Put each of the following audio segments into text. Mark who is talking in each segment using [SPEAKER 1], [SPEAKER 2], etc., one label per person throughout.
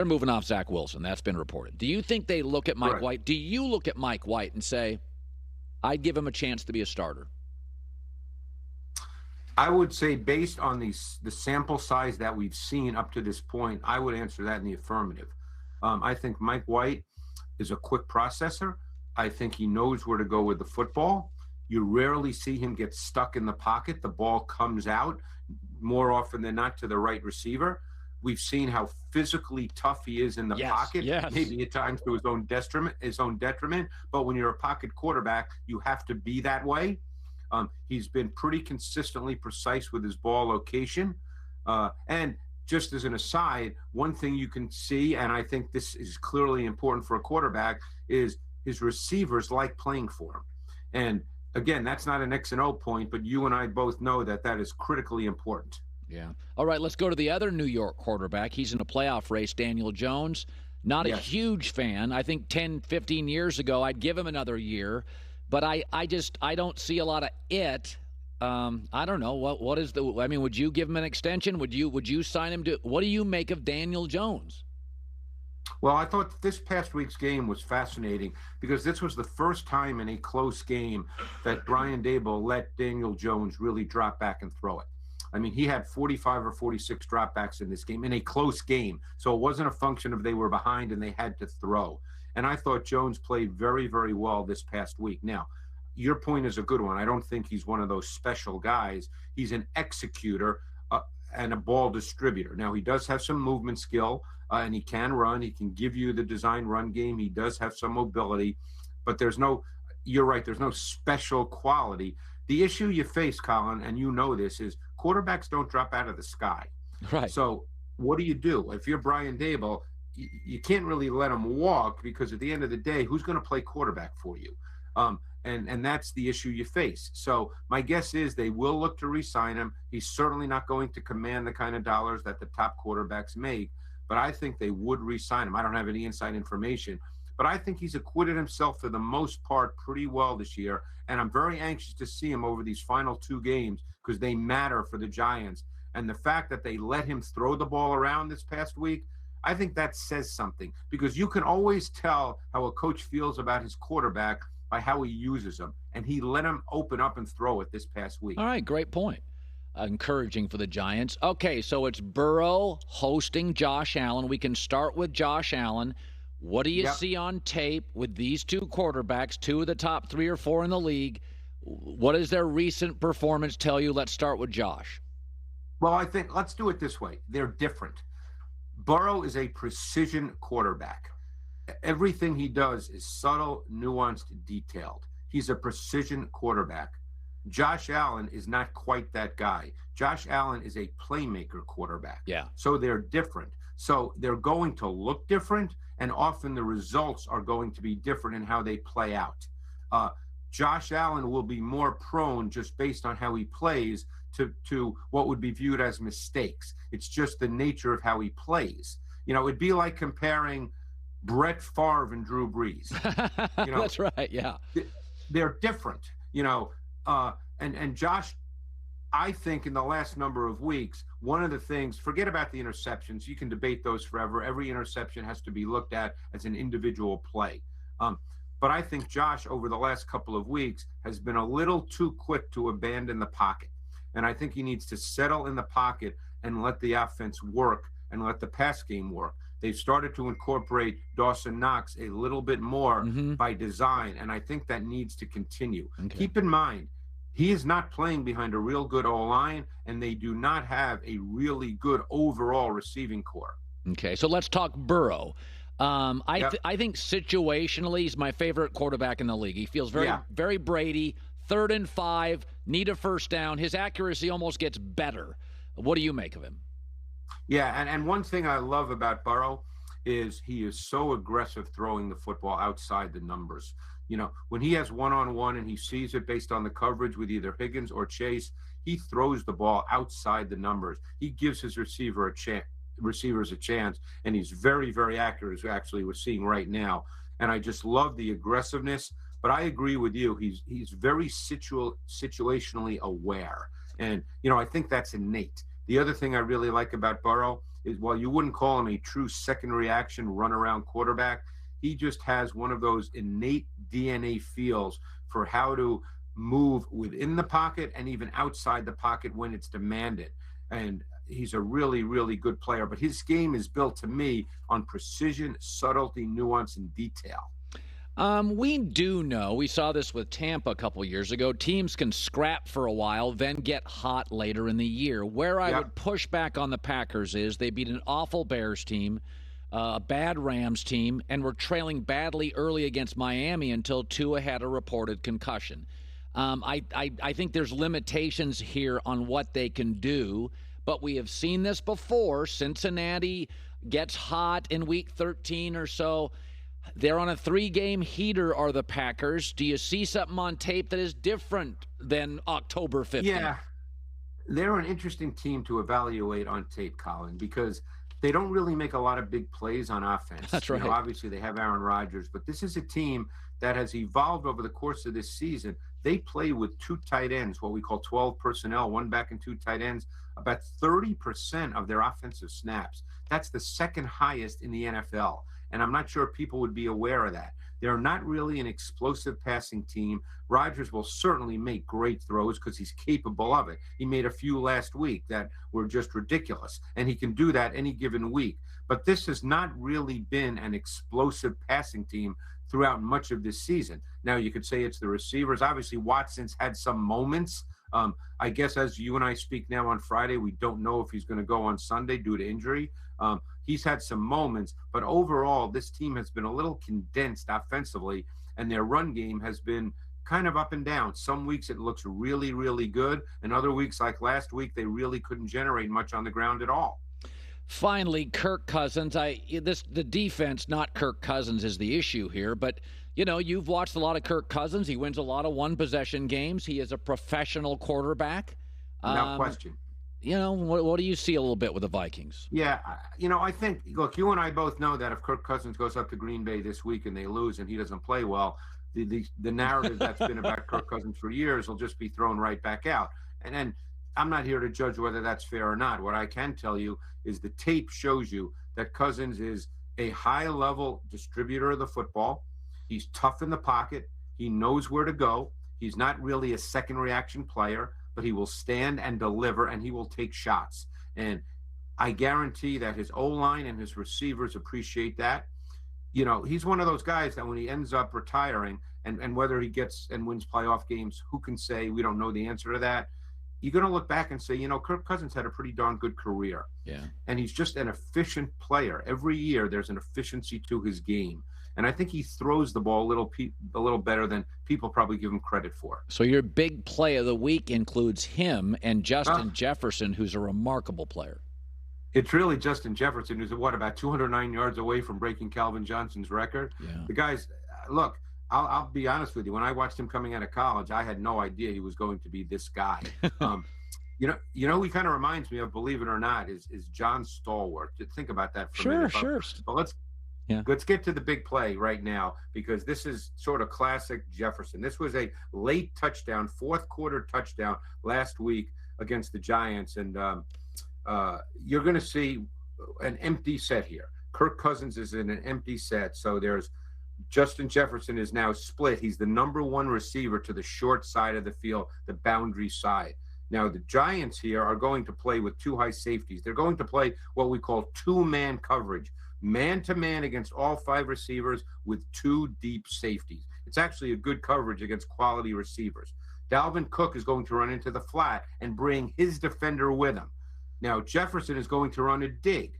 [SPEAKER 1] They're moving off Zach Wilson. That's been reported. Do you think they look at Mike
[SPEAKER 2] Correct.
[SPEAKER 1] White? Do you look at Mike White and say, I'd give him a chance to be a starter?
[SPEAKER 2] I would say based on the sample size that we've seen up to this point, I would answer that in the affirmative. I think Mike White is a quick processor. I think he knows where to go with the football. You rarely see him get stuck in the pocket. The ball comes out more often than not to the right receiver. We've seen how physically tough he is in the pocket, maybe at times to his own detriment. But when you're a pocket quarterback, you have to be that way. He's been pretty consistently precise with his ball location. And just as an aside, one thing you can see, and I think this is clearly important for a quarterback, is his receivers like playing for him. And again, that's not an X and O point, but you and I both know that that is critically important.
[SPEAKER 1] Yeah. All right, let's go to the other New York quarterback. He's in a playoff race, Daniel Jones. Not a huge fan. I think 10, 15 years ago, I'd give him another year. But I don't see a lot of it. I don't know. What is the – I mean, would you give him an extension? Would you sign him to – what do you make of Daniel Jones?
[SPEAKER 2] Well, I thought this past week's game was fascinating because this was the first time in a close game that Brian Daboll let Daniel Jones really drop back and throw it. I mean, he had 45 or 46 dropbacks in this game, in a close game. So it wasn't a function of they were behind and they had to throw. And I thought Jones played very, very well this past week. Now, your point is a good one. I don't think he's one of those special guys. He's an executor and a ball distributor. Now, he does have some movement skill, and he can run. He can give you the design run game. He does have some mobility. But you're right, there's no special quality. The issue you face, Colin, and you know this, is quarterbacks don't drop out of the sky.
[SPEAKER 1] Right.
[SPEAKER 2] So what do? If you're Brian Daboll, you can't really let him walk because at the end of the day, who's going to play quarterback for you? And that's the issue you face. So my guess is they will look to re-sign him. He's certainly not going to command the kind of dollars that the top quarterbacks make, but I think they would re-sign him. I don't have any inside information, but I think he's acquitted himself for the most part pretty well this year, and I'm very anxious to see him over these final two games because they matter for the Giants. And the fact that they let him throw the ball around this past week, I think that says something because you can always tell how a coach feels about his quarterback by how he uses him. And he let him open up and throw it this past week.
[SPEAKER 1] All right, great point. Encouraging for the Giants. Okay, so it's Burrow hosting Josh Allen. We can start with Josh Allen. What do you see on tape with these two quarterbacks, two of the top 3 or 4 in the league? What does their recent performance tell you? Let's start with Josh.
[SPEAKER 2] Well, I think let's do it this way. They're different. Burrow is a precision quarterback. Everything he does is subtle, nuanced, detailed. He's a precision quarterback. Josh Allen is not quite that guy. Josh Allen is a playmaker quarterback.
[SPEAKER 1] Yeah.
[SPEAKER 2] So they're different. So they're going to look different, and often the results are going to be different in how they play out. Josh Allen will be more prone, just based on how he plays, to what would be viewed as mistakes. It's just the nature of how he plays. You know, it'd be like comparing Brett Favre and Drew Brees. You know,
[SPEAKER 1] that's right, yeah.
[SPEAKER 2] They're different, you know. And Josh, I think in the last number of weeks, one of the things, forget about the interceptions. You can debate those forever. Every interception has to be looked at as an individual play. But I think Josh, over the last couple of weeks, has been a little too quick to abandon the pocket. And I think he needs to settle in the pocket and let the offense work and let the pass game work. They've started to incorporate Dawson Knox a little bit more by design, and I think that needs to continue. Okay. Keep in mind, he is not playing behind a real good O-line, and they do not have a really good overall receiving core.
[SPEAKER 1] Okay, so let's talk Burrow. I think situationally he's my favorite quarterback in the league. He feels very Brady. 3rd and 5, need a first down. His accuracy almost gets better. What do you make of him?
[SPEAKER 2] Yeah, and one thing I love about Burrow is he is so aggressive throwing the football outside the numbers. You know, when he has one-on-one and he sees it based on the coverage with either Higgins or Chase, he throws the ball outside the numbers. He gives his receivers a chance, and he's very, very accurate, as actually we're seeing right now. And I just love the aggressiveness. But I agree with you. He's very situationally aware. And, you know, I think that's innate. The other thing I really like about Burrow while you wouldn't call him a true second reaction runaround quarterback, he just has one of those innate DNA feels for how to move within the pocket and even outside the pocket when it's demanded. And he's a really, really good player. But his game is built, to me, on precision, subtlety, nuance, and detail.
[SPEAKER 1] We do know, we saw this with Tampa a couple years ago, teams can scrap for a while, then get hot later in the year. Where I would push back on the Packers is they beat an awful Bears team, a bad Rams team, and were trailing badly early against Miami until Tua had a reported concussion. I think there's limitations here on what they can do, but we have seen this before. Cincinnati gets hot in week 13 or so. They're on a 3-game heater, are the Packers. Do you see something on tape that is different than October 15th?
[SPEAKER 2] Yeah, they're an interesting team to evaluate on tape, Colin, because they don't really make a lot of big plays on offense.
[SPEAKER 1] That's right.
[SPEAKER 2] Obviously, they have Aaron Rodgers, but this is a team that has evolved over the course of this season. They play with 2 tight ends, what we call 12 personnel, 1 back and 2 tight ends, about 30% of their offensive snaps. That's the second highest in the NFL. And I'm not sure people would be aware of that. They're not really an explosive passing team. Rodgers will certainly make great throws because he's capable of it. He made a few last week that were just ridiculous, and he can do that any given week. But this has not really been an explosive passing team throughout much of this season. Now, you could say it's the receivers. Obviously, Watson's had some moments. I guess as you and I speak now on Friday, we don't know if he's going to go on Sunday due to injury. He's had some moments, but overall, this team has been a little condensed offensively, and their run game has been kind of up and down. Some weeks it looks really, really good, and other weeks, like last week, they really couldn't generate much on the ground at all.
[SPEAKER 1] Finally, Kirk Cousins. The defense, not Kirk Cousins, is the issue here. But, you've watched a lot of Kirk Cousins. He wins a lot of one-possession games. He is a professional quarterback.
[SPEAKER 2] No question.
[SPEAKER 1] What do you see a little bit with the Vikings?
[SPEAKER 2] Yeah, I think, look, you and I both know that if Kirk Cousins goes up to Green Bay this week and they lose and he doesn't play well, the narrative that's been about Kirk Cousins for years will just be thrown right back out. And then I'm not here to judge whether that's fair or not. What I can tell you is the tape shows you that Cousins is a high-level distributor of the football. He's tough in the pocket. He knows where to go. He's not really a second reaction player, but he will stand and deliver, and he will take shots. And I guarantee that his O-line and his receivers appreciate that. He's one of those guys that when he ends up retiring, and whether he gets and wins playoff games, who can say? We don't know the answer to that. You're going to look back and say, Kirk Cousins had a pretty darn good career.
[SPEAKER 1] Yeah.
[SPEAKER 2] And he's just an efficient player. Every year there's an efficiency to his game. And I think he throws the ball a little better than people probably give him credit for.
[SPEAKER 1] So your big play of the week includes him and Justin Jefferson, who's a remarkable player.
[SPEAKER 2] It's really Justin Jefferson, who's about 209 yards away from breaking Calvin Johnson's record.
[SPEAKER 1] Yeah.
[SPEAKER 2] The guy's, look, I'll be honest with you. When I watched him coming out of college, I had no idea he was going to be this guy. He kind of reminds me of, believe it or not, is John Stallworth. Think about that for a minute.
[SPEAKER 1] Sure.
[SPEAKER 2] But let's get to the big play right now, because this is sort of classic Jefferson. This was a late touchdown, fourth quarter touchdown last week against the Giants. And you're going to see an empty set here. Kirk Cousins is in an empty set. So there's Justin Jefferson is now split. He's the number 1 receiver to the short side of the field, the boundary side. Now, the Giants here are going to play with 2 high safeties. They're going to play what we call 2-man coverage, man-to-man against all 5 receivers with 2 deep safeties. It's actually a good coverage against quality receivers. Dalvin Cook is going to run into the flat and bring his defender with him. Now, Jefferson is going to run a dig.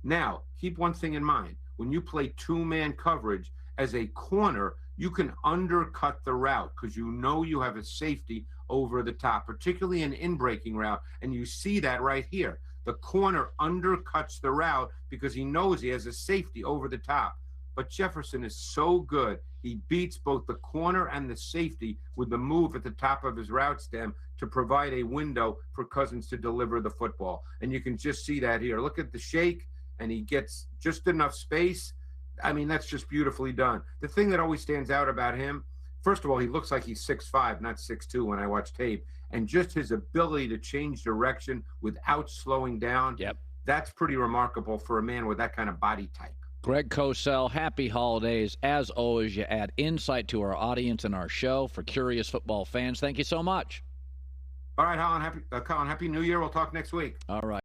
[SPEAKER 2] Now, keep one thing in mind. When you play 2-man coverage, as a corner, you can undercut the route because you have a safety over the top, particularly an in-breaking route. And you see that right here. The corner undercuts the route because he knows he has a safety over the top. But Jefferson is so good. He beats both the corner and the safety with the move at the top of his route stem to provide a window for Cousins to deliver the football. And you can just see that here. Look at the shake, and he gets just enough space. I mean, that's just beautifully done. The thing that always stands out about him, first of all, he looks like he's 6'5", not 6'2" when I watch tape. And just his ability to change direction without slowing down.
[SPEAKER 1] Yep.
[SPEAKER 2] That's pretty remarkable for a man with that kind of body type.
[SPEAKER 1] Greg Cosell, happy holidays. As always, you add insight to our audience and our show for curious football fans. Thank you so much.
[SPEAKER 2] All right, Colin, happy New Year. We'll talk next week.
[SPEAKER 1] All right.